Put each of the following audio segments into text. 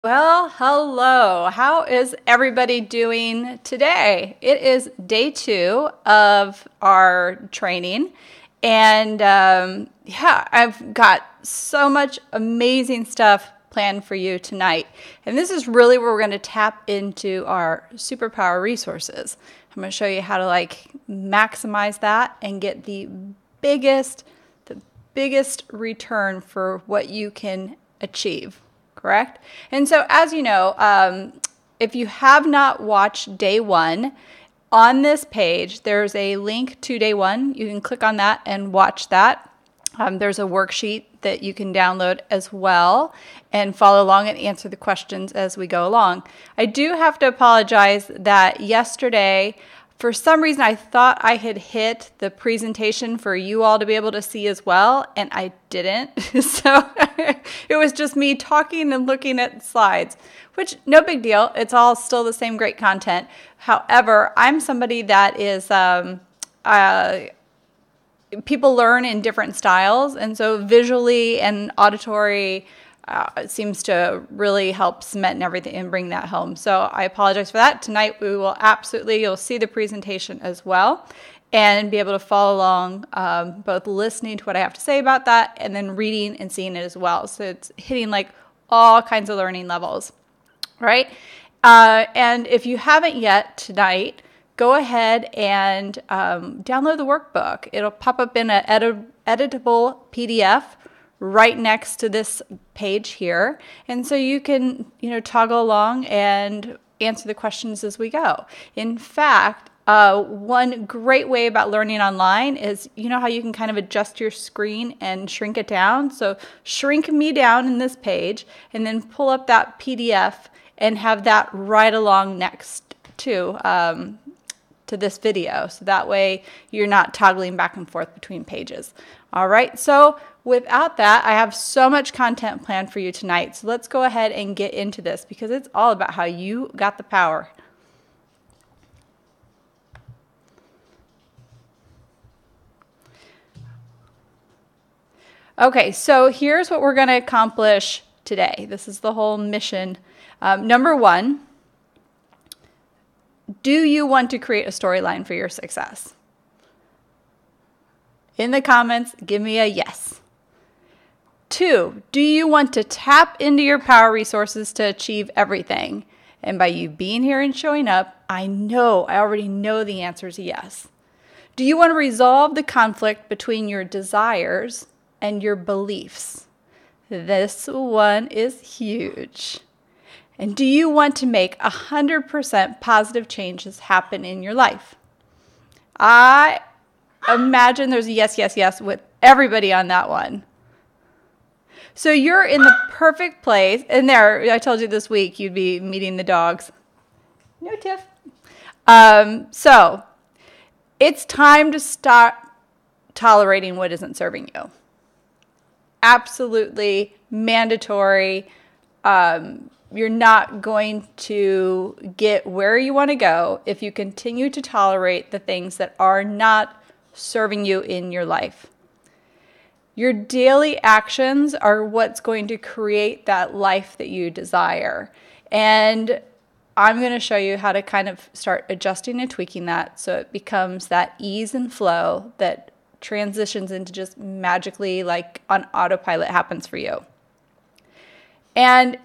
Well, hello. How is everybody doing today? It is day 2 of our training. And I've got so much amazing stuff planned for you tonight. And this is really where we're going to tap into our superpower resources. I'm going to show you how to maximize that and get the biggest return for what you can achieve. Correct? And so, as you know, if you have not watched day 1, on this page, there's a link to day 1. You can click on that and watch that. There's a worksheet that you can download as well and follow along and answer the questions as we go along. I do have to apologize that yesterday, for some reason, I thought I had hit the presentation for you all to be able to see as well, and I didn't. So it was just me talking and looking at slides, which no big deal. It's all still the same great content. However, I'm somebody that is, people learn in different styles, and so visually and auditory it seems to really help cement and everything and bring that home. So I apologize for that. Tonight you'll see the presentation as well and be able to follow along, both listening to what I have to say about that and then reading and seeing it as well. So it's hitting all kinds of learning levels, right? And if you haven't yet tonight, go ahead and download the workbook. It'll pop up in an editable PDF right next to this page here. And so you can, toggle along and answer the questions as we go. In fact, one great way about learning online is, how you can kind of adjust your screen and shrink it down. So shrink me down in this page and then pull up that PDF and have that right along next to this video. So that way you're not toggling back and forth between pages. All right. So without that, I have so much content planned for you tonight. So let's go ahead and get into this because it's all about how you got the power. Okay, so here's what we're going to accomplish today. This is the whole mission. Number 1, do you want to create a storyline for your success? In the comments, give me a yes. 2, do you want to tap into your power resources to achieve everything? And by you being here and showing up, I already know the answer is yes. Do you want to resolve the conflict between your desires and your beliefs? This one is huge. And do you want to make 100% positive changes happen in your life? I imagine there's a yes, yes, yes with everybody on that one. So you're in the perfect place. And there, I told you this week you'd be meeting the dogs. No, Tiff. So it's time to stop tolerating what isn't serving you. Absolutely mandatory. You're not going to get where you want to go if you continue to tolerate the things that are not serving you in your life. Your daily actions are what's going to create that life that you desire. And I'm going to show you how to kind of start adjusting and tweaking that so it becomes that ease and flow that transitions into just magically on autopilot happens for you. And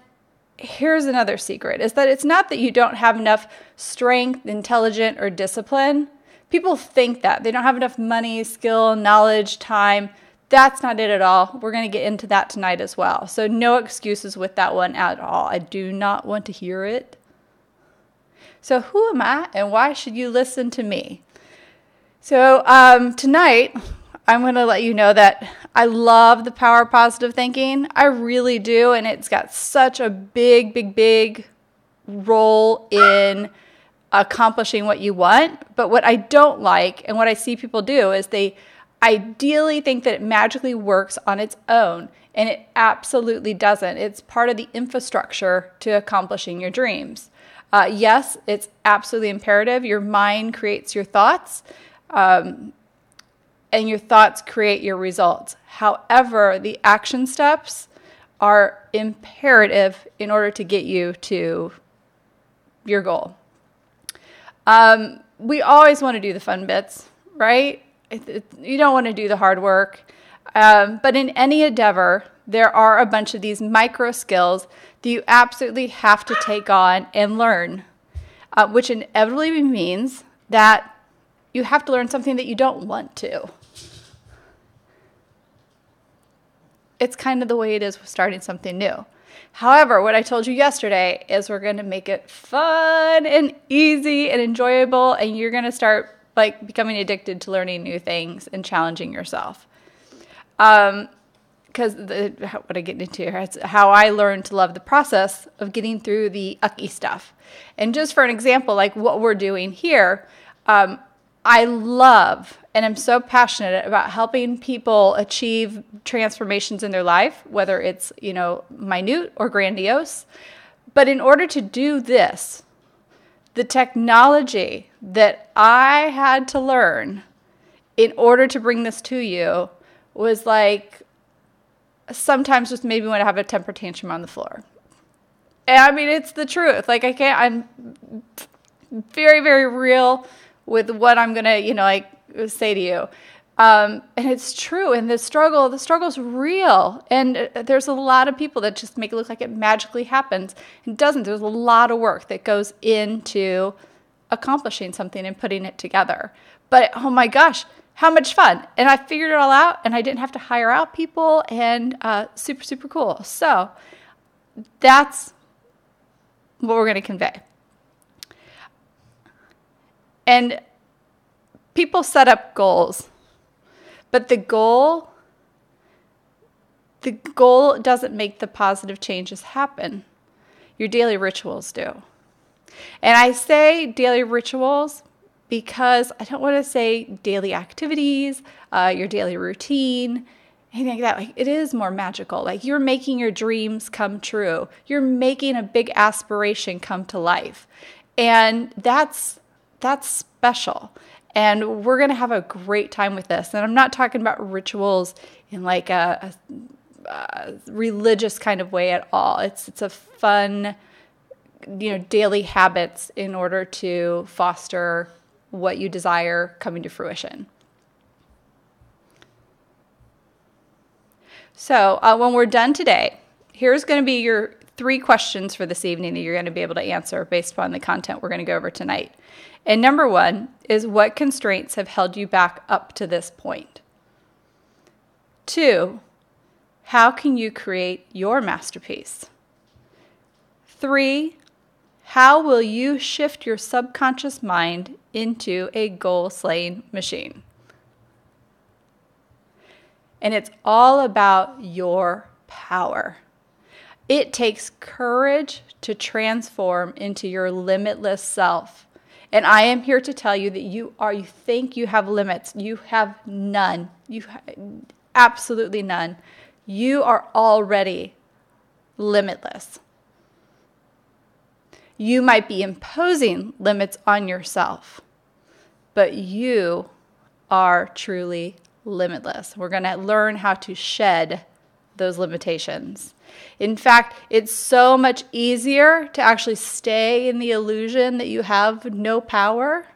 here's another secret, is that it's not that you don't have enough strength, intelligence, or discipline. People think that. They don't have enough money, skill, knowledge, time. That's not it at all. We're going to get into that tonight as well. So no excuses with that one at all. I do not want to hear it. So who am I and why should you listen to me? So tonight, I'm going to let you know that I love the power of positive thinking. I really do. And it's got such a big role in accomplishing what you want. But what I don't like and what I see people do is they ideally think that it magically works on its own. And it absolutely doesn't. It's part of the infrastructure to accomplishing your dreams. Yes, it's absolutely imperative. Your mind creates your thoughts. And your thoughts create your results. However, the action steps are imperative in order to get you to your goal. We always want to do the fun bits, right? You don't want to do the hard work. But in any endeavor, there are a bunch of these micro skills that you absolutely have to take on and learn, which inevitably means that you have to learn something that you don't want to. It's kind of the way it is with starting something new. However, what I told you yesterday is we're going to make it fun and easy and enjoyable, and you're going to start becoming addicted to learning new things and challenging yourself. Because what I get into here is how I learned to love the process of getting through the ucky stuff. And just for an example, like what we're doing here, I love and I'm so passionate about helping people achieve transformations in their life, whether it's, minute or grandiose. But in order to do this, the technology that I had to learn in order to bring this to you was like sometimes just made me want to have a temper tantrum on the floor. And I mean, it's the truth. I'm very, very real with what I'm going to, say to you. And it's true. And the struggle's real. And there's a lot of people that just make it look like it magically happens. It doesn't. There's a lot of work that goes into accomplishing something and putting it together. But oh my gosh, how much fun. And I figured it all out and I didn't have to hire out people and super, super cool. So that's what we're going to convey. And people set up goals, but the goal doesn't make the positive changes happen. Your daily rituals do. And I say daily rituals because I don't want to say daily activities, your daily routine, anything like that. It is more magical. You're making your dreams come true. You're making a big aspiration come to life. And that's special. And we're going to have a great time with this. And I'm not talking about rituals in a religious kind of way at all. It's a fun, daily habits in order to foster what you desire coming to fruition. So when we're done today, here's going to be your 3 questions for this evening that you're going to be able to answer based upon the content we're going to go over tonight. And number 1 is, what constraints have held you back up to this point? 2, how can you create your masterpiece? 3, how will you shift your subconscious mind into a goal-slaying machine? And it's all about your power. It takes courage to transform into your limitless self. And I am here to tell you that you think you have limits. You have none. Absolutely none. You are already limitless. You might be imposing limits on yourself, but you are truly limitless. We're going to learn how to shed those limitations. In fact, it's so much easier to actually stay in the illusion that you have no power,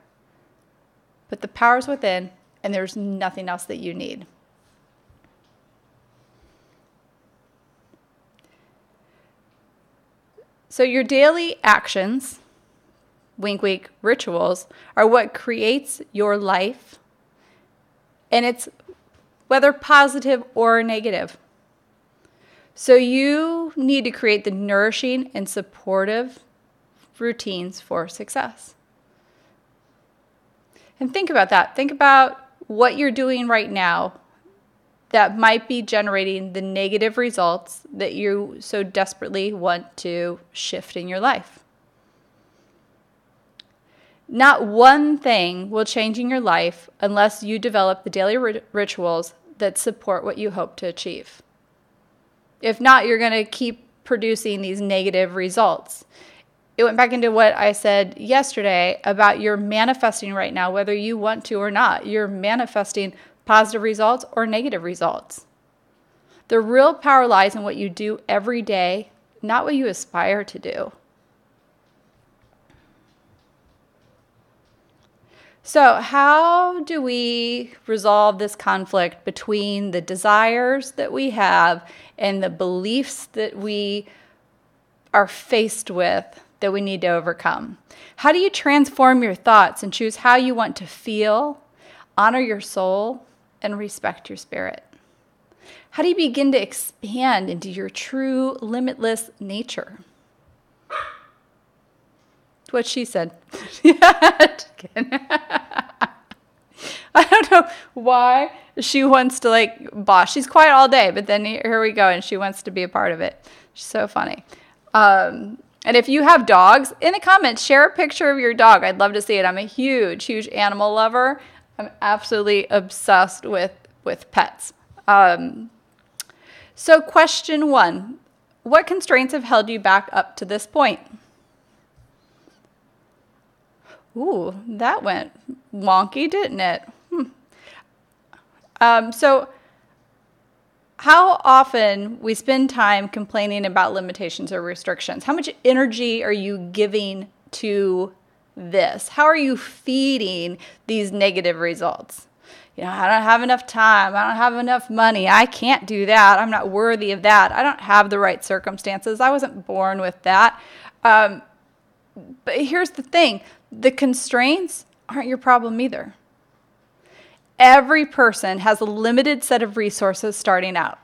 but the power's within, and there's nothing else that you need. So your daily actions, wink, wink, rituals, are what creates your life, and it's whether positive or negative. So you need to create the nourishing and supportive routines for success. And think about that. Think about what you're doing right now that might be generating the negative results that you so desperately want to shift in your life. Not one thing will change in your life unless you develop the daily rituals that support what you hope to achieve. If not, you're going to keep producing these negative results. It went back into what I said yesterday about you're manifesting right now, whether you want to or not. You're manifesting positive results or negative results. The real power lies in what you do every day, not what you aspire to do. So how do we resolve this conflict between the desires that we have and the beliefs that we are faced with that we need to overcome? How do you transform your thoughts and choose how you want to feel, honor your soul, and respect your spirit? How do you begin to expand into your true, limitless nature? What she said. Just kidding. I don't know why she wants to boss. She's quiet all day, but then here we go, and she wants to be a part of it. She's so funny. And if you have dogs, in the comments, share a picture of your dog. I'd love to see it. I'm a huge, huge animal lover. I'm absolutely obsessed with pets. So question 1, what constraints have held you back up to this point? Ooh, that went wonky, didn't it? So how often we spend time complaining about limitations or restrictions? How much energy are you giving to this? How are you feeding these negative results? I don't have enough time. I don't have enough money. I can't do that. I'm not worthy of that. I don't have the right circumstances. I wasn't born with that. But here's the thing. The constraints aren't your problem either. Every person has a limited set of resources starting out.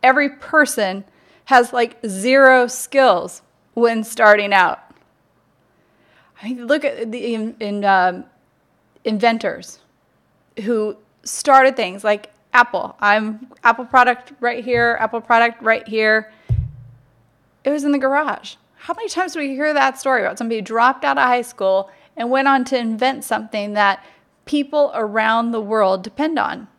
Every person has 0 skills when starting out. I mean, look at the inventors who started things like Apple. I'm Apple product right here, Apple product right here. It was in the garage. How many times do we hear that story about somebody who dropped out of high school and went on to invent something that people around the world depend on?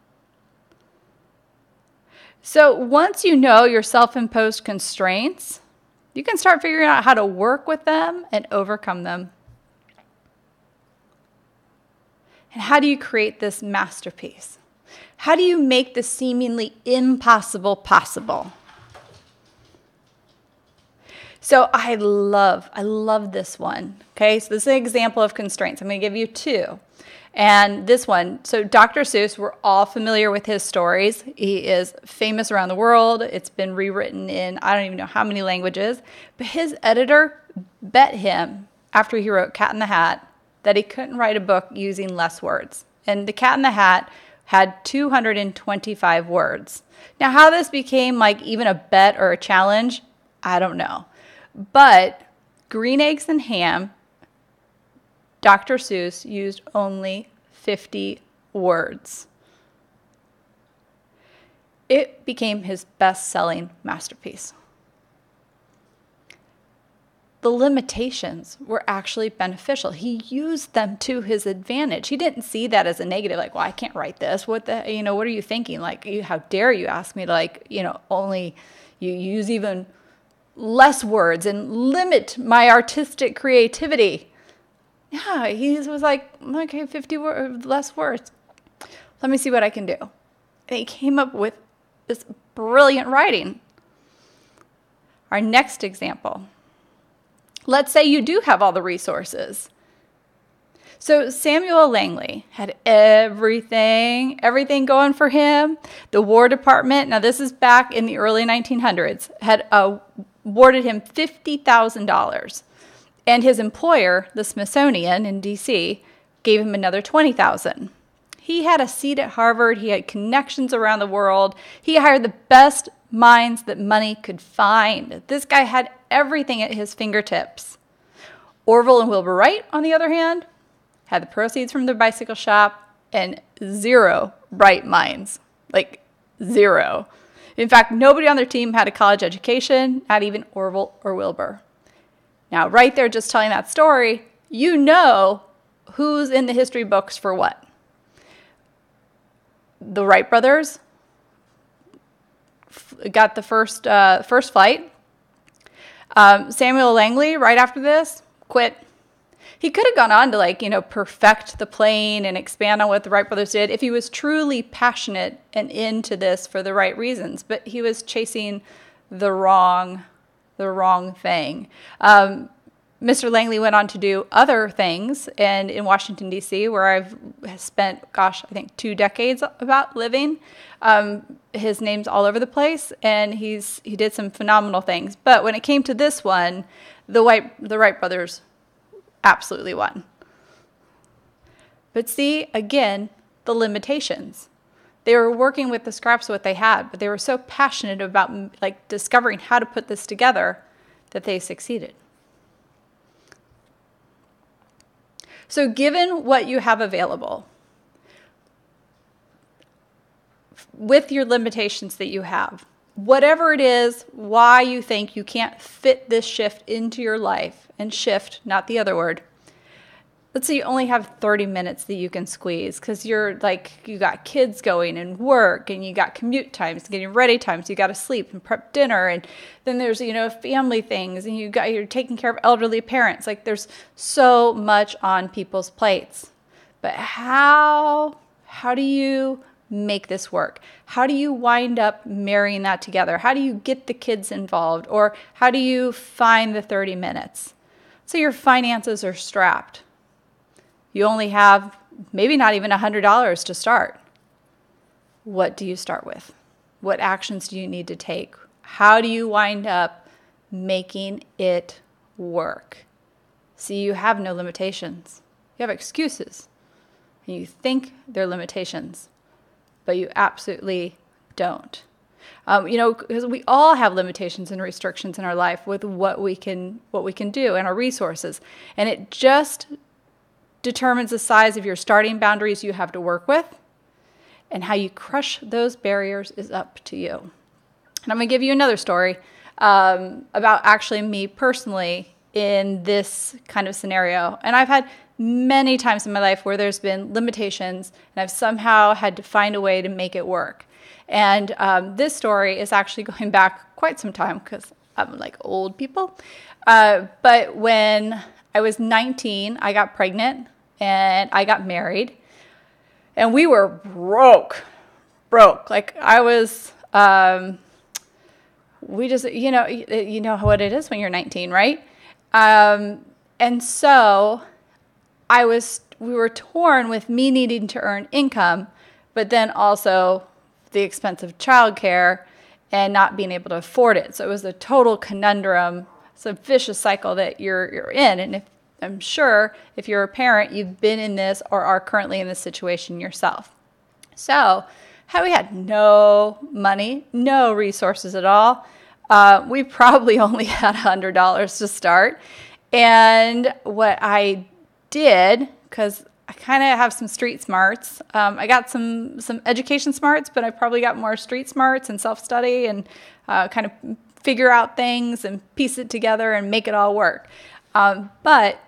So once you know your self-imposed constraints, you can start figuring out how to work with them and overcome them. And how do you create this masterpiece? How do you make the seemingly impossible possible? So I love this one. Okay, so this is an example of constraints. I'm going to give you 2. And this one, so Dr. Seuss, we're all familiar with his stories. He is famous around the world. It's been rewritten in I don't even know how many languages. But his editor bet him, after he wrote Cat in the Hat, that he couldn't write a book using less words. And The Cat in the Hat had 225 words. Now, how this became even a bet or a challenge, I don't know. But Green Eggs and Ham, Dr. Seuss used only 50 words. It became his best-selling masterpiece. The limitations were actually beneficial. He used them to his advantage. He didn't see that as a negative, well, I can't write this. What are you thinking? How dare you ask me to, only you use even less words and limit my artistic creativity. Yeah, he was okay, 50 less words. Let me see what I can do. And he came up with this brilliant writing. Our next example. Let's say you do have all the resources. So Samuel Langley had everything going for him. The War Department, now this is back in the early 1900s, had awarded him $50,000. And his employer, the Smithsonian in D.C., gave him another $20,000. He had a seat at Harvard. He had connections around the world. He hired the best minds that money could find. This guy had everything at his fingertips. Orville and Wilbur Wright, on the other hand, had the proceeds from their bicycle shop and 0 bright minds. 0. In fact, nobody on their team had a college education, not even Orville or Wilbur. Now, right there, just telling that story, you know who's in the history books for what. The Wright brothers got the first flight. Samuel Langley, right after this, quit. He could have gone on to perfect the plane and expand on what the Wright brothers did if he was truly passionate and into this for the right reasons, but he was chasing the wrong thing. Mr. Langley went on to do other things, and in Washington, D.C., where I've spent, I think 2 decades about living. His name's all over the place, and he did some phenomenal things. But when it came to this one, the Wright brothers absolutely won. But see, again, the limitations. They were working with the scraps of what they had, but they were so passionate about discovering how to put this together that they succeeded. So given what you have available, with your limitations that you have, whatever it is, why you think you can't fit this shift into your life, and shift, not the other word. Let's say you only have 30 minutes that you can squeeze because you got kids going and work, and you got commute times, getting ready times, you got to sleep and prep dinner, and then there's family things, and you're taking care of elderly parents. There's so much on people's plates. But how do you make this work? How do you wind up marrying that together? How do you get the kids involved? Or how do you find the 30 minutes? So your finances are strapped. You only have maybe not even $100 to start. What do you start with? What actions do you need to take? How do you wind up making it work? See, you have no limitations. You have excuses. And you think they're limitations, but you absolutely don't. Because we all have limitations and restrictions in our life with what we can do and our resources. And it just determines the size of your starting boundaries you have to work with, and how you crush those barriers is up to you. And I'm going to give you another story about actually me personally in this kind of scenario. And I've had many times in my life where there's been limitations, and I've somehow had to find a way to make it work. And this story is actually going back quite some time because I'm like old people. But when I was 19, I got pregnant and I got married, and we were broke. I was, we just, you know what it is when you're 19, right? And so we were torn with me needing to earn income, but then also the expense of childcare and not being able to afford it. So it was a total conundrum. It's a vicious cycle that you're in. And I'm sure if you're a parent, you've been in this or are currently in this situation yourself. So we had no money, no resources at all. We probably only had $100 to start. And what I did, because I kind of have some street smarts. I got some education smarts, but I probably got more street smarts and self-study and kind of figure out things and piece it together and make it all work. But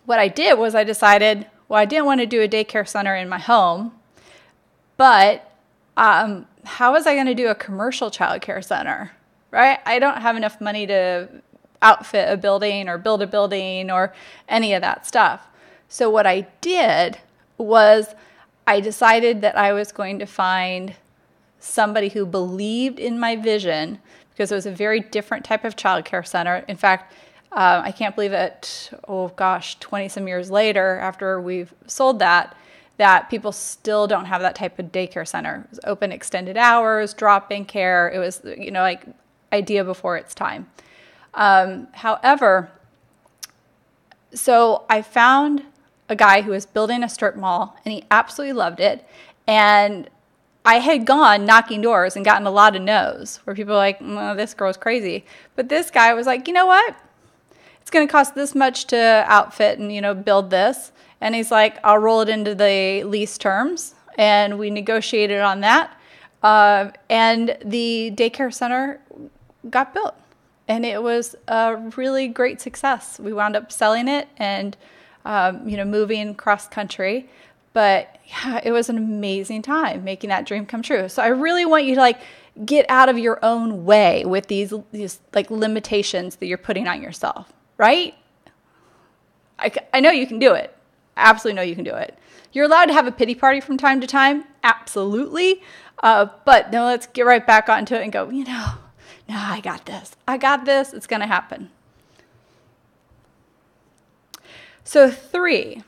what I did was I decided, I didn't want to do a daycare center in my home, but how was I going to do a commercial childcare center, right? I don't have enough money to outfit a building or build a building or any of that stuff. So what I did was I decided that I was going to find somebody who believed in my vision, because it was a very different type of childcare center. In fact, I can't believe it, 20-some years later after we've sold that people still don't have that type of daycare center. It was open extended hours, drop-in care. It was, idea before its time. However, so I found a guy who was building a strip mall, and he absolutely loved it. And I had gone knocking doors and gotten a lot of no's, where people were like, this girl's crazy. But this guy was like, you know what? It's going to cost this much to outfit and, build this. And he's like, I'll roll it into the lease terms. And we negotiated on that. And the daycare center got built. And it was a really great success. We wound up selling it and moving cross country. But yeah, it was an amazing time making that dream come true. So I really want you to get out of your own way with these limitations that you're putting on yourself, right? I know you can do it. Absolutely know you can do it. You're allowed to have a pity party from time to time. Absolutely. But no, let's get right back onto it and go, no, I got this. I got this. It's going to happen. So 3,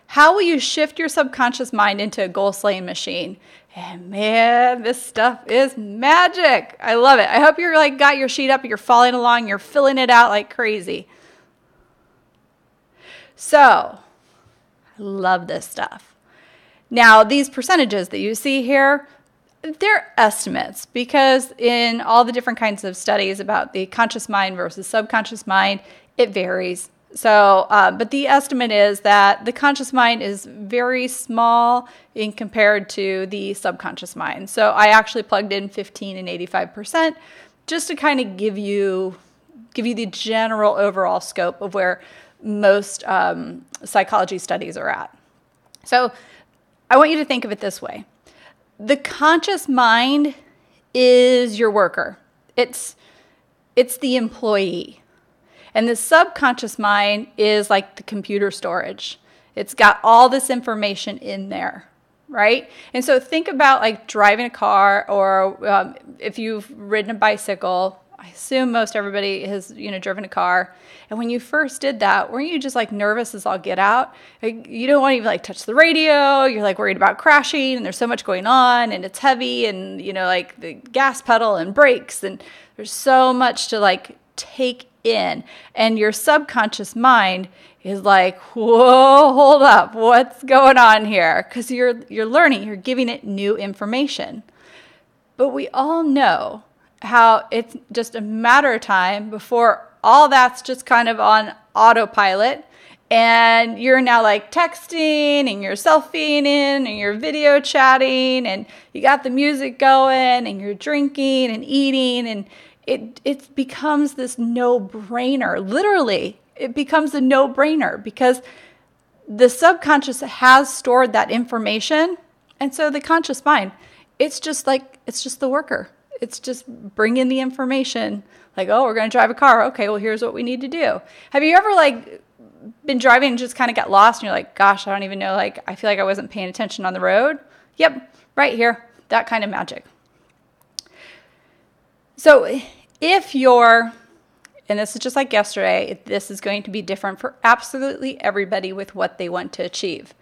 how will you shift your subconscious mind into a goal-slaying machine? And man, this stuff is magic. I love it. I hope you're like got your sheet up, you're following along, you're filling it out like crazy. So, I love this stuff. Now, these percentages that you see here, they're estimates because in all the different kinds of studies about the conscious mind versus subconscious mind, it varies. So, but the estimate is that the conscious mind is very small in compared to the subconscious mind. So I actually plugged in 15 and 85% just to kind of give you the general overall scope of where most psychology studies are at. So I want you to think of it this way. The conscious mind is your worker. It's the employee. And the subconscious mind is like the computer storage. It's got all this information in there, right? And so think about like driving a car or if you've ridden a bicycle. I assume most everybody has, driven a car. And when you first did that, weren't you just like nervous as all get out? Like, you don't want to even like touch the radio. You're like worried about crashing and there's so much going on and it's heavy and, like the gas pedal and brakes and there's so much to like take in. And your subconscious mind is like, whoa, hold up. What's going on here? Because you're learning, you're giving it new information. But we all know how it's just a matter of time before all that's just kind of on autopilot and you're now like texting and you're selfieing in and you're video chatting and you got the music going and you're drinking and eating and it becomes this no-brainer. Literally, it becomes a no-brainer because the subconscious has stored that information and so the conscious mind, it's just the worker. It's just bring in the information like, oh, we're going to drive a car. Okay, well, here's what we need to do. Have you ever like been driving and just kind of got lost and you're like, gosh, I don't even know, like, I feel like I wasn't paying attention on the road? Yep, right here, that kind of magic. So if you're, and this is just like yesterday, this is going to be different for absolutely everybody with what they want to achieve.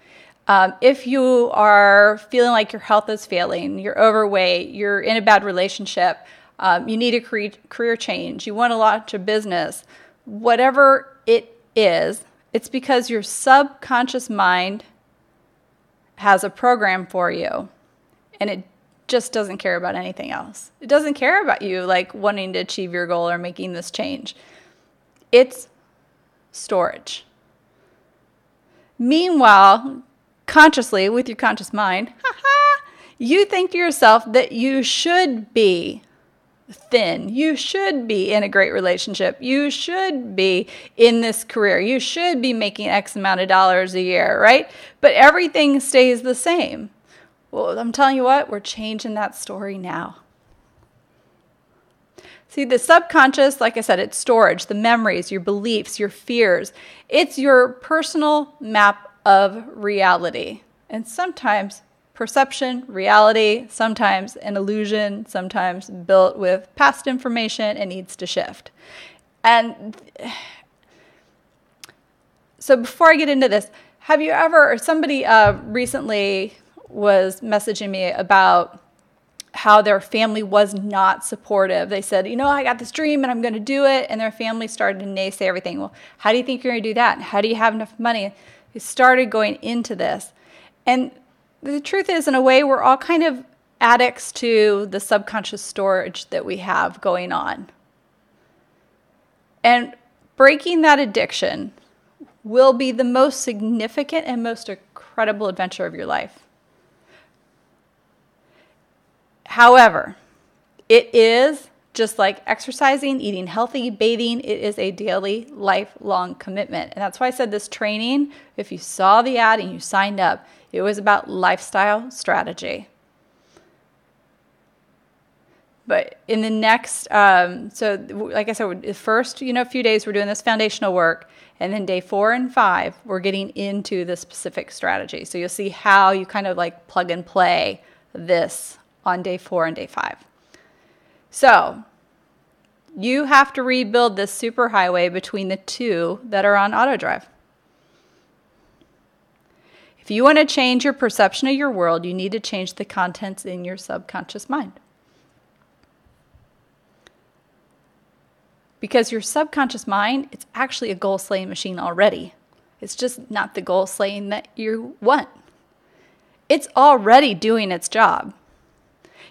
If you are feeling like your health is failing, you're overweight, you're in a bad relationship, you need a career change, you want to launch a business, whatever it is, it's because your subconscious mind has a program for you and it just doesn't care about anything else. It doesn't care about you like wanting to achieve your goal or making this change. It's storage. Meanwhile, consciously, with your conscious mind, you think to yourself that you should be thin. You should be in a great relationship. You should be in this career. You should be making X amount of dollars a year, right? But everything stays the same. Well, I'm telling you what, we're changing that story now. See, the subconscious, like I said, it's storage, the memories, your beliefs, your fears. It's your personal map of reality. And sometimes perception, reality, sometimes an illusion, sometimes built with past information and needs to shift. And so before I get into this, have you ever, or somebody recently was messaging me about how their family was not supportive. They said, I got this dream and I'm going to do it. And their family started to naysay everything. Well, how do you think you're going to do that? How do you have enough money? They started going into this. And the truth is, in a way, we're all kind of addicts to the subconscious storage that we have going on. And breaking that addiction will be the most significant and most incredible adventure of your life. However, it is just like exercising, eating healthy, bathing. It is a daily, lifelong commitment. And that's why I said this training, if you saw the ad and you signed up, it was about lifestyle strategy. But in the next, so like I said, the first, few days we're doing this foundational work. And then day 4 and 5, we're getting into the specific strategy. So you'll see how you kind of like plug and play this on day 4 and day 5. So you have to rebuild this superhighway between the two that are on auto drive. If you want to change your perception of your world, you need to change the contents in your subconscious mind. Because your subconscious mind, it's actually a goal-slaying machine already. It's just not the goal-slaying that you want. It's already doing its job.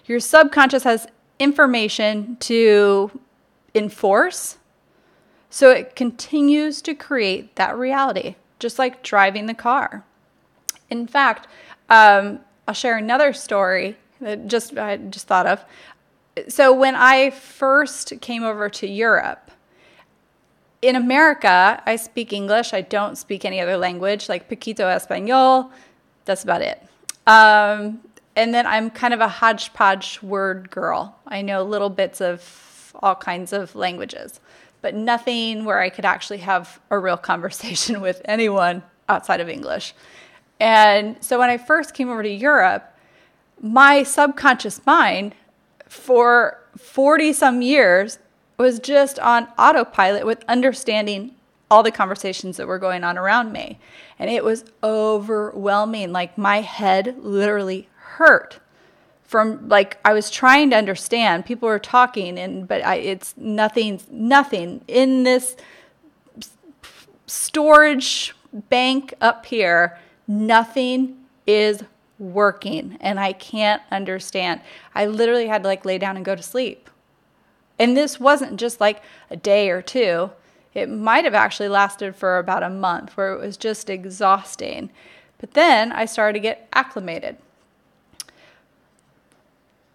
Your subconscious has information to enforce, so it continues to create that reality, just like driving the car. In fact, I'll share another story that I just thought of. So when I first came over to Europe, in America, I speak English. I don't speak any other language, like poquito español. That's about it. And then I'm kind of a hodgepodge word girl. I know little bits of all kinds of languages, but nothing where I could actually have a real conversation with anyone outside of English. And so when I first came over to Europe, my subconscious mind for 40 some years was just on autopilot with understanding all the conversations that were going on around me. And it was overwhelming. Like my head literally hurt from like I was trying to understand. People were talking but it's nothing in this storage bank up here. Nothing is working and I can't understand. I literally had to like lay down and go to sleep. And this wasn't just like a day or two. It might have actually lasted for about a month where it was just exhausting. But then I started to get acclimated.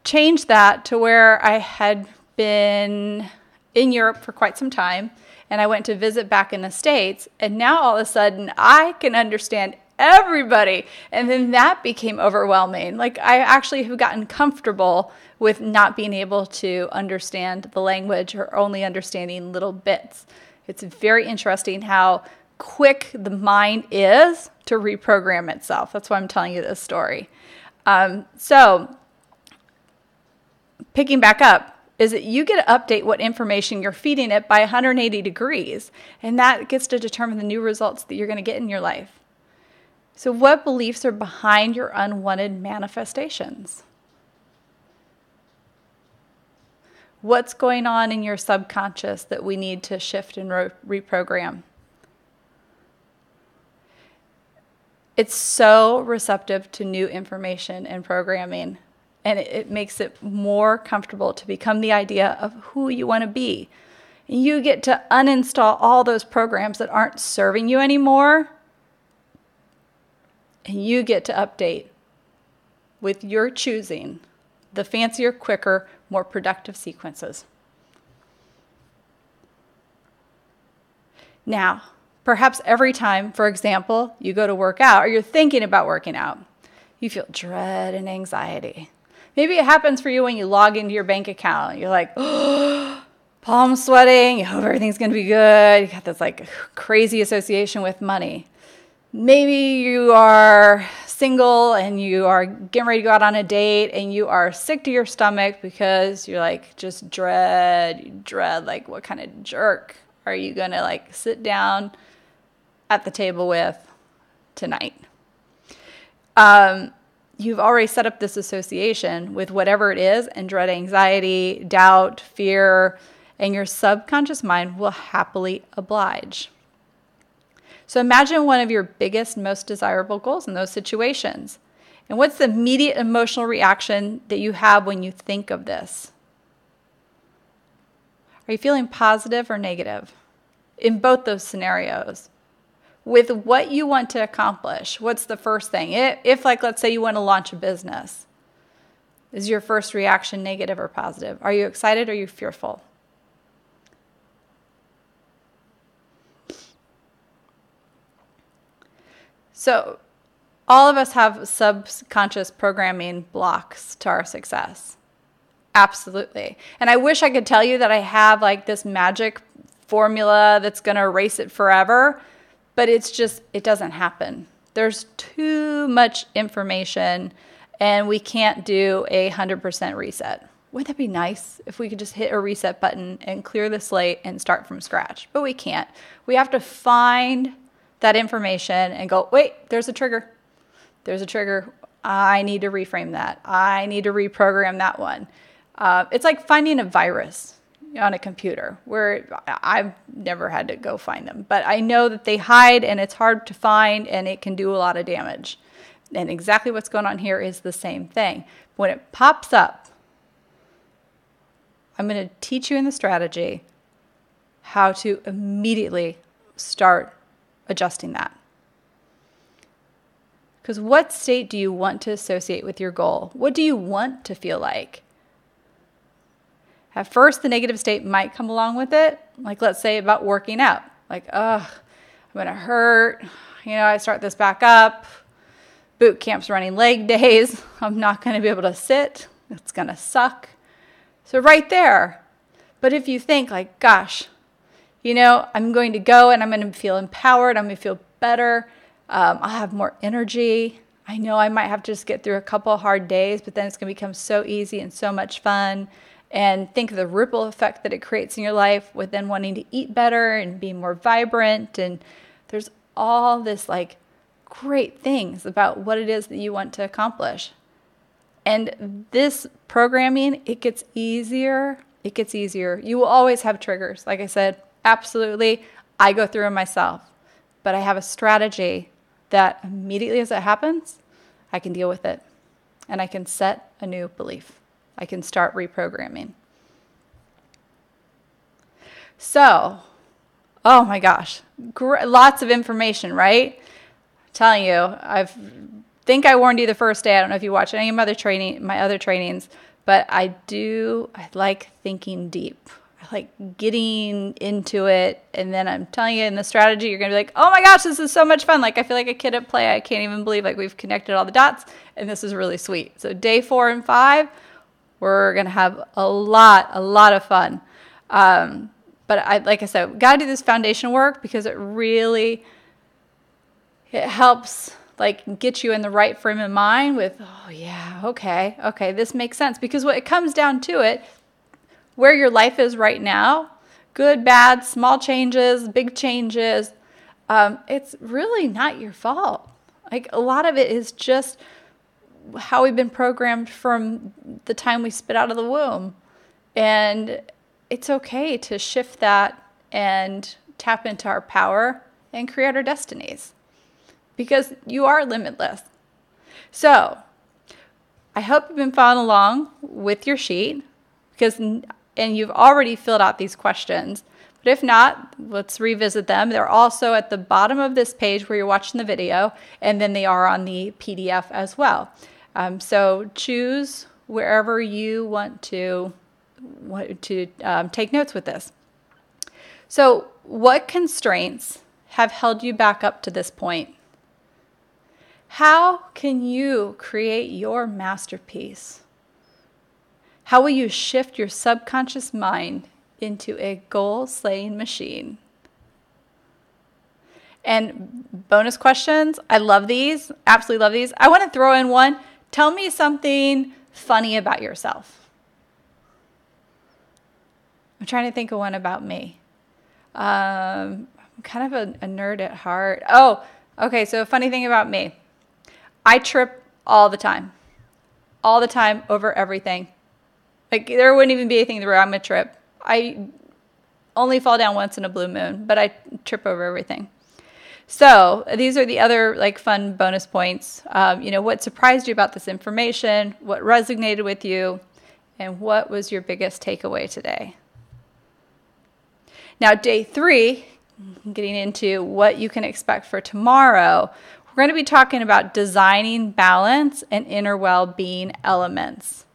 Changed that to where I had been in Europe for quite some time and I went to visit back in the States and now all of a sudden I can understand everybody. And then that became overwhelming. Like I actually have gotten comfortable with not being able to understand the language or only understanding little bits. It's very interesting how quick the mind is to reprogram itself. That's why I'm telling you this story. So picking back up is that you get to update what information you're feeding it by 180 degrees. And that gets to determine the new results that you're going to get in your life. So what beliefs are behind your unwanted manifestations? What's going on in your subconscious that we need to shift and reprogram? It's so receptive to new information and programming, and it makes it more comfortable to become the idea of who you want to be. And you get to uninstall all those programs that aren't serving you anymore. And you get to update with your choosing the fancier, quicker, more productive sequences. Now, perhaps every time, for example, you go to work out or you're thinking about working out, you feel dread and anxiety. Maybe it happens for you when you log into your bank account. You're like, oh, palm sweating. You hope everything's going to be good. You got this like crazy association with money. Maybe you are single and you are getting ready to go out on a date and you are sick to your stomach because you're like just dread like what kind of jerk are you going to like sit down at the table with tonight? You've already set up this association with whatever it is and dread, anxiety, doubt, fear, and your subconscious mind will happily oblige. So imagine one of your biggest, most desirable goals in those situations. And what's the immediate emotional reaction that you have when you think of this? Are you feeling positive or negative in both those scenarios? With what you want to accomplish, what's the first thing? If like, let's say you want to launch a business, is your first reaction negative or positive? Are you excited or are you fearful? So all of us have subconscious programming blocks to our success. Absolutely. And I wish I could tell you that I have like this magic formula that's going to erase it forever, but it's just, it doesn't happen. There's too much information and we can't do a 100% reset. Wouldn't that be nice if we could just hit a reset button and clear the slate and start from scratch? But we can't. We have to find that information and go, wait, there's a trigger. There's a trigger. I need to reframe that. I need to reprogram that one. It's like finding a virus on a computer where I've never had to go find them, but I know that they hide and it's hard to find and it can do a lot of damage. And exactly what's going on here is the same thing. When it pops up, I'm going to teach you in the strategy how to immediately start adjusting that. Because what state do you want to associate with your goal? What do you want to feel like? At first, the negative state might come along with it. Like, let's say about working out. Like, ugh, I'm going to hurt. I start this back up. Boot camp's running leg days. I'm not going to be able to sit. It's going to suck. So right there. But if you think like, gosh, I'm going to go and I'm going to feel empowered. I'm going to feel better. I'll have more energy. I know I might have to just get through a couple of hard days, but then it's going to become so easy and so much fun. And think of the ripple effect that it creates in your life with then wanting to eat better and be more vibrant. And there's all this like great things about what it is that you want to accomplish. And this programming, it gets easier. It gets easier. You will always have triggers. Like I said, absolutely. I go through them myself. But I have a strategy that immediately as it happens, I can deal with it. And I can set a new belief. I can start reprogramming. So, oh my gosh, lots of information, right? I'm telling you, I think I warned you the first day. I don't know if you watched any of my other trainings, but I like thinking deep. I like getting into it. And then I'm telling you in the strategy, you're going to be like, oh my gosh, this is so much fun. Like I feel like a kid at play. I can't even believe like we've connected all the dots and this is really sweet. So day 4 and 5, we're going to have a lot of fun. But like I said, got to do this foundation work because it helps like get you in the right frame of mind with, oh yeah, okay, this makes sense. Because when it comes down to it, where your life is right now, good, bad, small changes, big changes, it's really not your fault. Like a lot of it is just how we've been programmed from the time we spit out of the womb. And it's okay to shift that and tap into our power and create our destinies because you are limitless. So I hope you've been following along with your sheet and you've already filled out these questions. But if not, let's revisit them. They're also at the bottom of this page where you're watching the video, and then they are on the PDF as well. So choose wherever you want to take notes with this. So what constraints have held you back up to this point? How can you create your masterpiece? How will you shift your subconscious mind into a goal-slaying machine? And bonus questions, I love these, absolutely love these. I want to throw in one. Tell me something funny about yourself. I'm trying to think of one about me. I'm kind of a nerd at heart. Oh, okay, so a funny thing about me. I trip all the time over everything. Like there wouldn't even be anything where I'm going to trip. I only fall down once in a blue moon, but I trip over everything. So these are the other like fun bonus points. What surprised you about this information, what resonated with you, and what was your biggest takeaway today? Now, day 3, getting into what you can expect for tomorrow, we're going to be talking about designing balance and inner well-being elements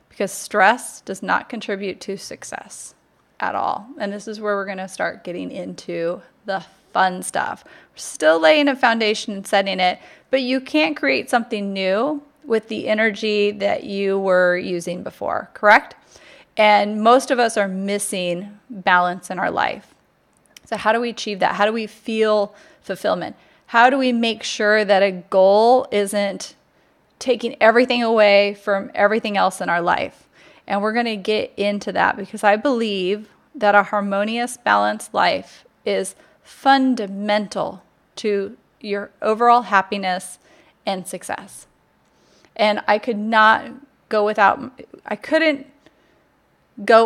because stress does not contribute to success at all. And this is where we're going to start getting into the fun stuff. We're still laying a foundation and setting it, but you can't create something new with the energy that you were using before, correct? And most of us are missing balance in our life. So how do we achieve that? How do we feel fulfillment? How do we make sure that a goal isn't taking everything away from everything else in our life? And we're going to get into that because I believe that a harmonious, balanced life is fundamental to your overall happiness and success. And I couldn't go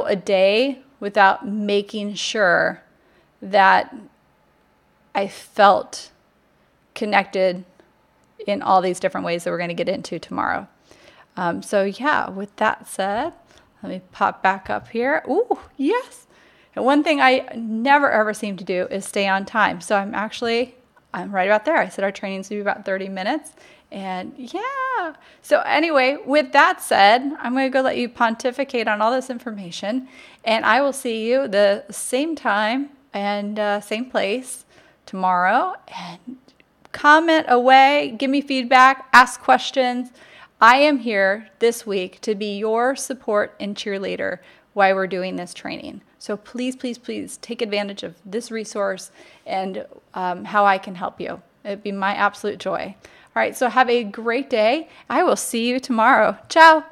a day without making sure that I felt connected in all these different ways that we're going to get into tomorrow. With that said, let me pop back up here. Ooh, yes. And one thing I never ever seem to do is stay on time. So I'm right about there. I said our training's going to be about 30 minutes. And yeah. So anyway, with that said, I'm going to go let you pontificate on all this information. And I will see you the same time and same place tomorrow. And comment away, give me feedback, ask questions. I am here this week to be your support and cheerleader while we're doing this training. So please, please, please take advantage of this resource and how I can help you. It'd be my absolute joy. All right, so have a great day. I will see you tomorrow. Ciao.